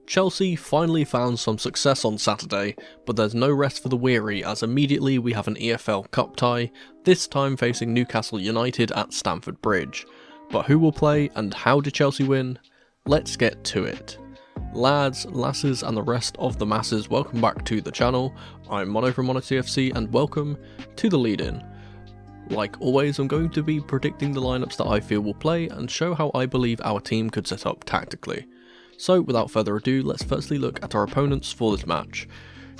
Chelsea finally found some success on Saturday, but there's no rest for the weary as immediately we have an EFL Cup tie, this time facing Newcastle United at Stamford Bridge. But who will play and how did Chelsea win? Let's get to it. Lads, lasses and the rest of the masses, welcome back to the channel. I'm Mono from Mono TFC and welcome to the lead-in. Like always, I'm going to be predicting the lineups that I feel will play and show how I believe our team could set up tactically. So without further ado, let's firstly look at our opponents for this match.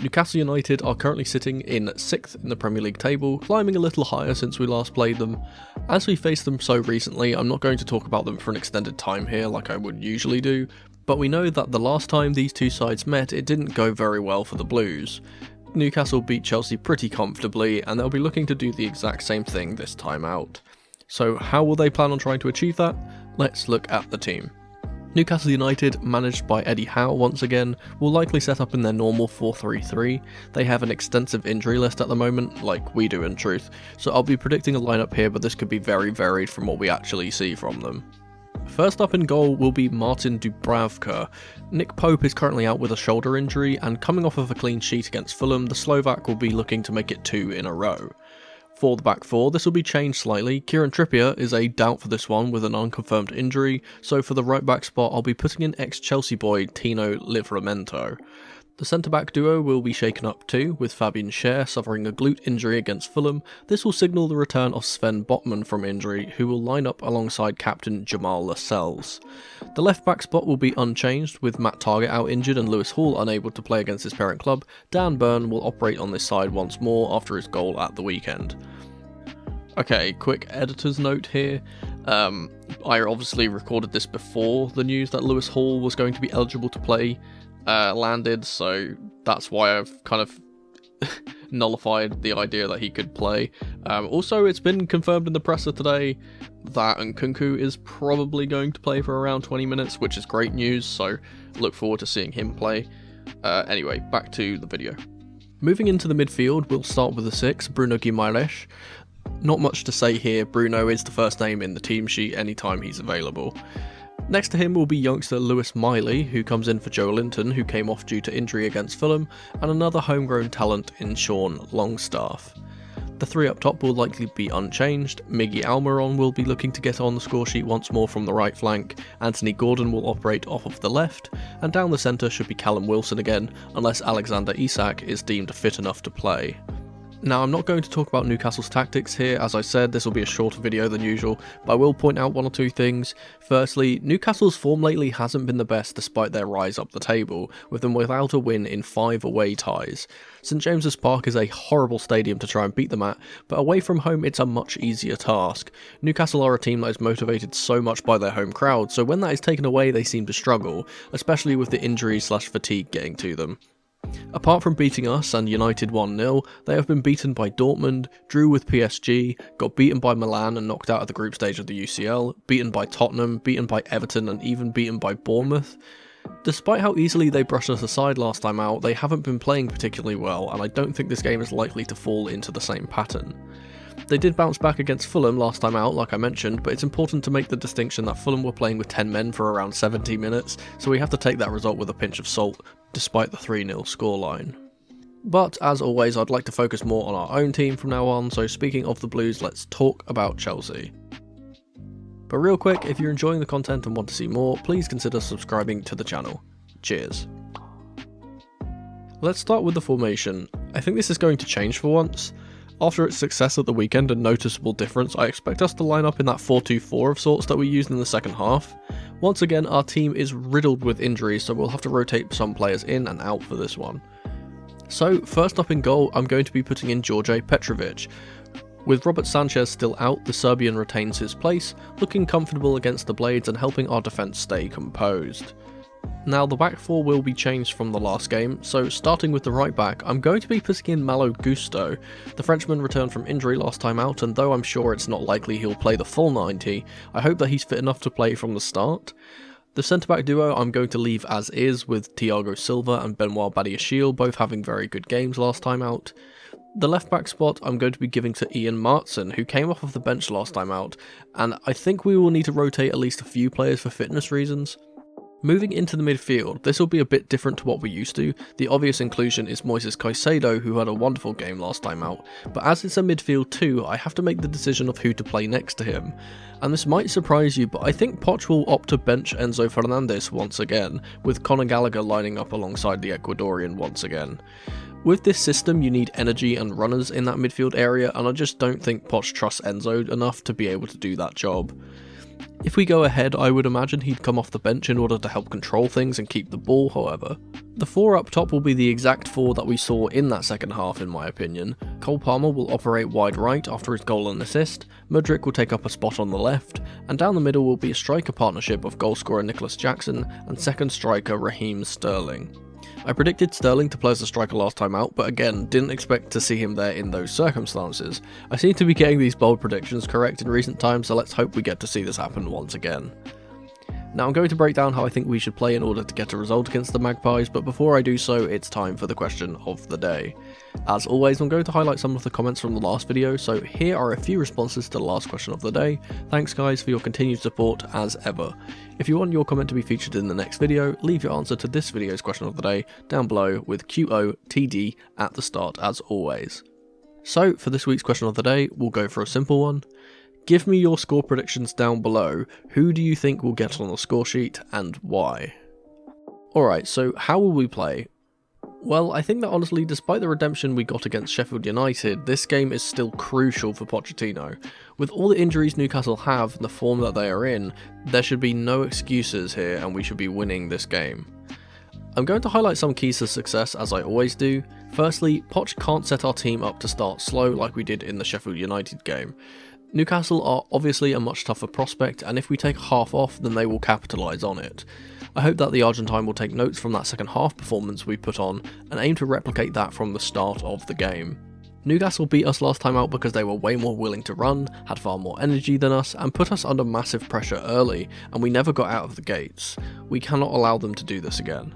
Newcastle United are currently sitting in 6th in the Premier League table, climbing a little higher since we last played them. As we faced them so recently, I'm not going to talk about them for an extended time here like I would usually do, but we know that the last time these two sides met it didn't go very well for the Blues. Newcastle beat Chelsea pretty comfortably and they'll be looking to do the exact same thing this time out. So how will they plan on trying to achieve that? Let's look at the team. Newcastle United, managed by Eddie Howe once again, will likely set up in their normal 4-3-3. They have an extensive injury list at the moment, like we do in truth, so I'll be predicting a lineup here, but this could be very varied from what we actually see from them. First up in goal will be Martin Dubravka. Nick Pope is currently out with a shoulder injury, and coming off of a clean sheet against Fulham, the Slovak will be looking to make it 2 in a row. For the back four, this will be changed slightly. Kieran Trippier is a doubt for this one with an unconfirmed injury, so for the right back spot I'll be putting in ex-Chelsea boy Tino Livramento. The centre-back duo will be shaken up too, with Fabian Schär suffering a glute injury against Fulham. This will signal the return of Sven Botman from injury, who will line up alongside captain Jamal Lascelles. The left-back spot will be unchanged, with Matt Targett out injured and Lewis Hall unable to play against his parent club. Dan Burn will operate on this side once more after his goal at the weekend. Okay, quick editor's note here. I obviously recorded this before the news that Lewis Hall was going to be eligible to play landed, so that's why I've kind of nullified the idea that he could play. Also, it's been confirmed in the presser today that Nkunku is probably going to play for around 20 minutes, which is great news, so look forward to seeing him play. Anyway, back to the video. Moving into the midfield, we'll start with the 6, Bruno Guimaraes. Not much to say here, Bruno is the first name in the team sheet anytime he's available. Next to him will be youngster Lewis Miley, who comes in for Joe Linton, who came off due to injury against Fulham, and another homegrown talent in Sean Longstaff. The 3 up top will likely be unchanged. Miggy Almiron will be looking to get on the score sheet once more from the right flank, Anthony Gordon will operate off of the left, and down the centre should be Callum Wilson again, unless Alexander Isak is deemed fit enough to play. Now, I'm not going to talk about Newcastle's tactics here. As I said, this will be a shorter video than usual, but I will point out one or two things. Firstly, Newcastle's form lately hasn't been the best despite their rise up the table, with them without a win in 5 away ties. St James's Park is a horrible stadium to try and beat them at, but away from home it's a much easier task. Newcastle are a team that is motivated so much by their home crowd, so when that is taken away they seem to struggle, especially with the injury/fatigue getting to them. Apart from beating us and United 1-0, they have been beaten by Dortmund, drew with PSG, got beaten by Milan and knocked out at the group stage of the UCL, beaten by Tottenham, beaten by Everton and even beaten by Bournemouth. Despite how easily they brushed us aside last time out, they haven't been playing particularly well, and I don't think this game is likely to fall into the same pattern. They did bounce back against Fulham last time out, like I mentioned, but it's important to make the distinction that Fulham were playing with 10 men for around 70 minutes, so we have to take that result with a pinch of salt, despite the 3-0 scoreline. But, as always, I'd like to focus more on our own team from now on, so speaking of the Blues, let's talk about Chelsea. But real quick, if you're enjoying the content and want to see more, please consider subscribing to the channel. Cheers. Let's start with the formation. I think this is going to change for once. After its success at the weekend and noticeable difference, I expect us to line up in that 4-2-4 of sorts that we used in the second half. Once again, our team is riddled with injuries, so we'll have to rotate some players in and out for this one. So, first up in goal, I'm going to be putting in Djordje Petrovic. With Robert Sanchez still out, the Serbian retains his place, looking comfortable against the Blades and helping our defence stay composed. Now, the back four will be changed from the last game, so starting with the right back, I'm going to be putting in Malo Gusto. The Frenchman returned from injury last time out, and though I'm sure it's not likely he'll play the full 90, I hope that he's fit enough to play from the start. The centre-back duo I'm going to leave as is, with Thiago Silva and Benoit Badiashile both having very good games last time out. The left-back spot I'm going to be giving to Ian Martson, who came off of the bench last time out, and I think we will need to rotate at least a few players for fitness reasons. Moving into the midfield, this will be a bit different to what we're used to. The obvious inclusion is Moises Caicedo, who had a wonderful game last time out, but as it's a midfield too, I have to make the decision of who to play next to him. And this might surprise you, but I think Poch will opt to bench Enzo Fernandez once again, with Conor Gallagher lining up alongside the Ecuadorian once again. With this system, you need energy and runners in that midfield area, and I just don't think Poch trusts Enzo enough to be able to do that job. If we go ahead, I would imagine he'd come off the bench in order to help control things and keep the ball, however. The four up top will be the exact four that we saw in that second half in my opinion. Cole Palmer will operate wide right after his goal and assist, Mudryk will take up a spot on the left, and down the middle will be a striker partnership of goalscorer Nicholas Jackson and second striker Raheem Sterling. I predicted Sterling to play as a striker last time out, but again, didn't expect to see him there in those circumstances. I seem to be getting these bold predictions correct in recent times, so let's hope we get to see this happen once again. Now I'm going to break down how I think we should play in order to get a result against the Magpies, but before I do so, it's time for the question of the day. As always, I'm going to highlight some of the comments from the last video, so here are a few responses to the last question of the day. Thanks guys for your continued support as ever. If you want your comment to be featured in the next video, leave your answer to this video's question of the day down below with QOTD at the start as always. So for this week's question of the day, we'll go for a simple one. Give me your score predictions down below. Who do you think will get on the score sheet and why? Alright, so how will we play? Well, I think that honestly, despite the redemption we got against Sheffield United, this game is still crucial for Pochettino. With all the injuries Newcastle have and the form that they are in, there should be no excuses here and we should be winning this game. I'm going to highlight some keys to success as I always do. Firstly, Poch can't set our team up to start slow like we did in the Sheffield United game. Newcastle are obviously a much tougher prospect, and if we take half off, then they will capitalise on it. I hope that the Argentine will take notes from that second half performance we put on, and aim to replicate that from the start of the game. Newcastle beat us last time out because they were way more willing to run, had far more energy than us, and put us under massive pressure early, and we never got out of the gates. We cannot allow them to do this again.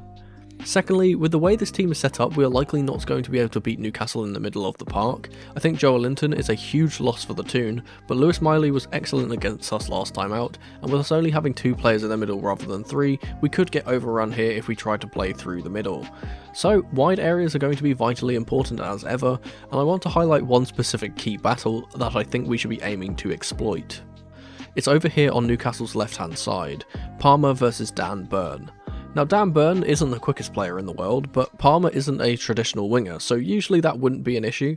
Secondly, with the way this team is set up, we are likely not going to be able to beat Newcastle in the middle of the park. I think Joe Linton is a huge loss for the Toon, but Lewis Miley was excellent against us last time out, and with us only having 2 players in the middle rather than 3, we could get overrun here if we tried to play through the middle. So, wide areas are going to be vitally important as ever, and I want to highlight one specific key battle that I think we should be aiming to exploit. It's over here on Newcastle's left hand side, Palmer versus Dan Burn. Now Dan Burn isn't the quickest player in the world, but Palmer isn't a traditional winger, so usually that wouldn't be an issue.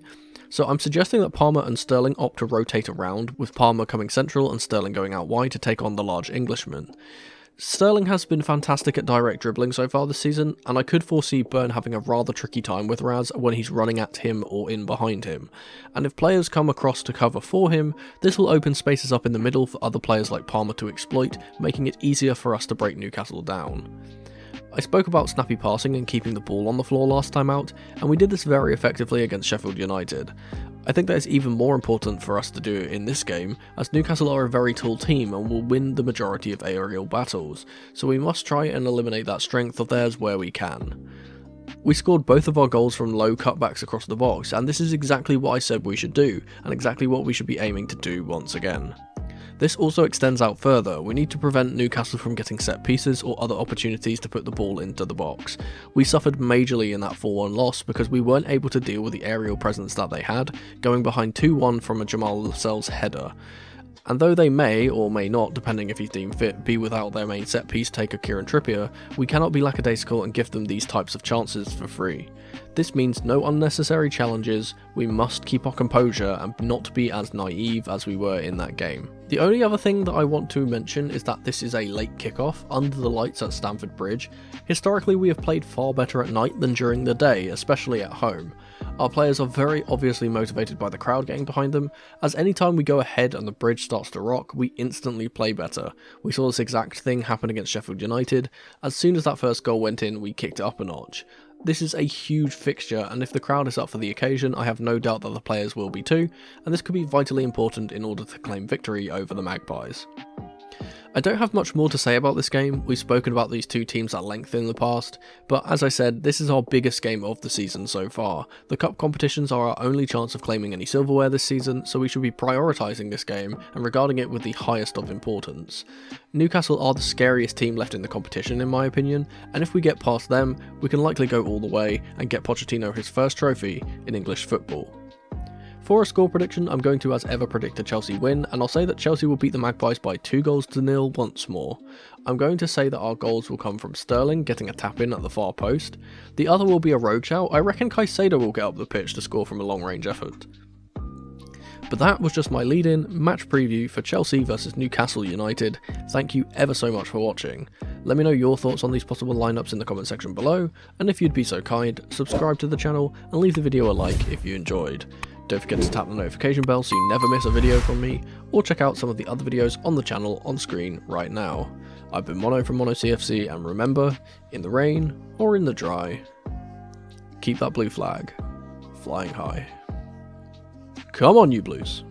So I'm suggesting that Palmer and Sterling opt to rotate around, with Palmer coming central and Sterling going out wide to take on the large Englishman. Sterling has been fantastic at direct dribbling so far this season, and I could foresee Burn having a rather tricky time with Raz when he's running at him or in behind him. And if players come across to cover for him, this will open spaces up in the middle for other players like Palmer to exploit, making it easier for us to break Newcastle down. I spoke about snappy passing and keeping the ball on the floor last time out, and we did this very effectively against Sheffield United. I think that is even more important for us to do in this game, as Newcastle are a very tall team and will win the majority of aerial battles, so we must try and eliminate that strength of theirs where we can. We scored both of our goals from low cutbacks across the box, and this is exactly what I said we should do, and exactly what we should be aiming to do once again. This also extends out further. We need to prevent Newcastle from getting set pieces or other opportunities to put the ball into the box. We suffered majorly in that 4-1 loss because we weren't able to deal with the aerial presence that they had, going behind 2-1 from a Jamal Lascelles header. And though they may, or may not, depending if he's deemed fit, be without their main set piece taker Kieran Trippier, we cannot be lackadaisical and give them these types of chances for free. This means no unnecessary challenges, we must keep our composure and not be as naive as we were in that game. The only other thing that I want to mention is that this is a late kickoff under the lights at Stamford Bridge. Historically we have played far better at night than during the day, especially at home. Our players are very obviously motivated by the crowd getting behind them, as anytime we go ahead and the bridge starts to rock, we instantly play better. We saw this exact thing happen against Sheffield United. As soon as that first goal went in, we kicked it up a notch. This is a huge fixture, and if the crowd is up for the occasion, I have no doubt that the players will be too, and this could be vitally important in order to claim victory over the Magpies. I don't have much more to say about this game. We've spoken about these two teams at length in the past, but as I said, this is our biggest game of the season so far. The cup competitions are our only chance of claiming any silverware this season, so we should be prioritising this game and regarding it with the highest of importance. Newcastle are the scariest team left in the competition in my opinion, and if we get past them, we can likely go all the way and get Pochettino his first trophy in English football. For a score prediction, I'm going to as ever predict a Chelsea win, and I'll say that Chelsea will beat the Magpies by 2-0 once more. I'm going to say that our goals will come from Sterling getting a tap in at the far post. The other will be a road shout. I reckon Caicedo will get up the pitch to score from a long range effort. But that was just my lead-in match preview for Chelsea vs Newcastle United. Thank you ever so much for watching. Let me know your thoughts on these possible lineups in the comment section below, and if you'd be so kind, subscribe to the channel and leave the video a like if you enjoyed. Don't forget to tap the notification bell so you never miss a video from me, or check out some of the other videos on the channel on screen right now. I've been Mono from Mono CFC, and remember, in the rain or in the dry, keep that blue flag flying high. Come on you Blues!